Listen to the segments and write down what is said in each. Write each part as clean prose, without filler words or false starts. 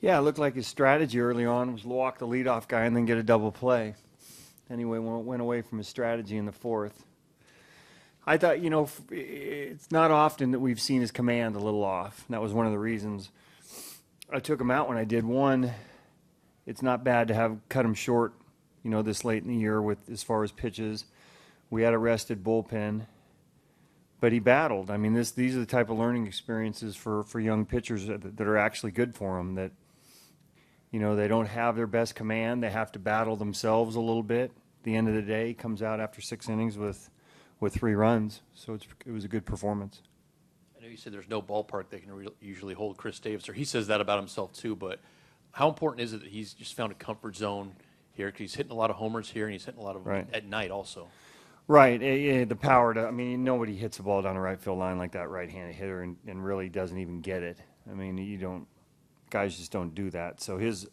Yeah, it looked like his strategy early on was walk the leadoff guy and then get a double play. Anyway, went away from his strategy in the fourth. I thought, it's not often that we've seen his command a little off. And that was one of the reasons I took him out when I did. One, it's not bad to have cut him short, this late in the year with as far as pitches. We had a rested bullpen, but he battled. I mean, these are the type of learning experiences for young pitchers that are actually good for them. That they don't have their best command. They have to battle themselves a little bit. At the end of the day, he comes out after 6 innings with 3 runs. So it was a good performance. I know you said there's no ballpark that can usually hold Chris Davis, or he says that about himself too, but how important is it that he's just found a comfort zone here? Because he's hitting a lot of homers here, and he's hitting a lot of them at night also. Right. The power to, nobody hits the ball down the right field line like that right-handed hitter and really doesn't even get it. Guys just don't do that. So his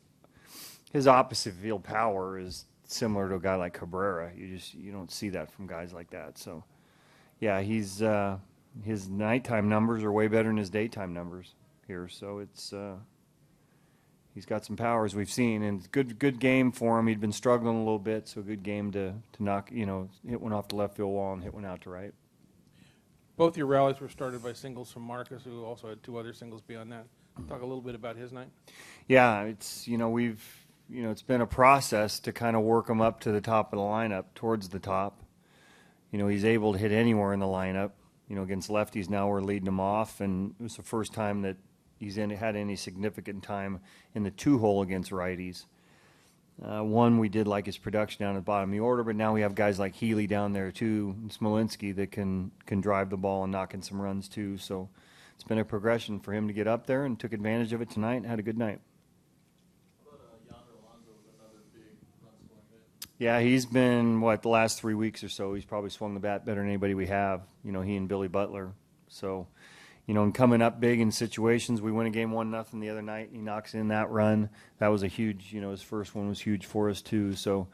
opposite field power is similar to a guy like Cabrera. You don't see that from guys like that. So, yeah, his nighttime numbers are way better than his daytime numbers here. So he's got some power, as we've seen, and good game for him. He'd been struggling a little bit, so a good game to knock, hit one off the left field wall and hit one out to right. Both your rallies were started by singles from Marcus, who also had 2 other singles beyond that. Talk a little bit about his night. Yeah, it's it's been a process to kind of work him up to the top of the lineup, towards the top. He's able to hit anywhere in the lineup. Against lefties now we're leading him off, and it was the first time that he's had any significant time in the 2-hole against righties. One, we did like his production down at the bottom of the order, but now we have guys like Healy down there too, and Smolinski that can drive the ball and knock in some runs too. So it's been a progression for him to get up there, and took advantage of it tonight and had a good night. Yeah, he's been, the last 3 weeks or so, he's probably swung the bat better than anybody we have, he and Billy Butler. So, and coming up big in situations, we win a game 1-0 the other night, he knocks in that run. That was a huge, his first one was huge for us too. So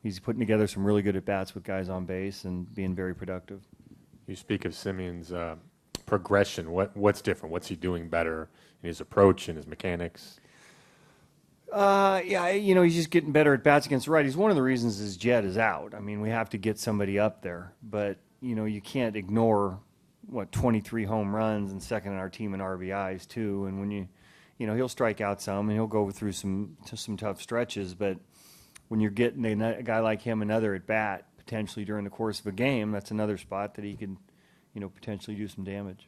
he's putting together some really good at-bats with guys on base and being very productive. You speak of Simeon's progression. What's different? What's he doing better in his approach and his mechanics? He's just getting better at bats against righties. One of the reasons is Jed is out. We have to get somebody up there, but you can't ignore 23 home runs and second in our team in RBIs too. And when he'll strike out some and he'll go through some tough stretches, but when you're getting a guy like him another at bat potentially during the course of a game, that's another spot that he can potentially do some damage.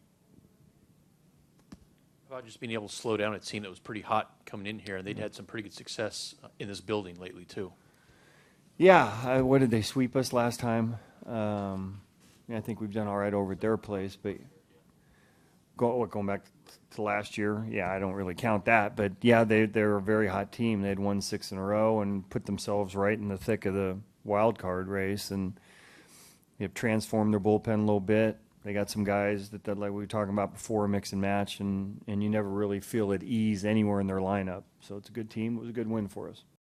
About just being able to slow down, it seemed it was pretty hot coming in here, and they'd had some pretty good success in this building lately too. Yeah, what did they sweep us last time? I think we've done all right over at their place, but going back to last year, I don't really count that. But yeah, they're a very hot team. They had won 6 in a row and put themselves right in the thick of the wild card race, and they've transformed their bullpen a little bit. They got some guys that like we were talking about before, mix and match, and you never really feel at ease anywhere in their lineup. So it's a good team. It was a good win for us.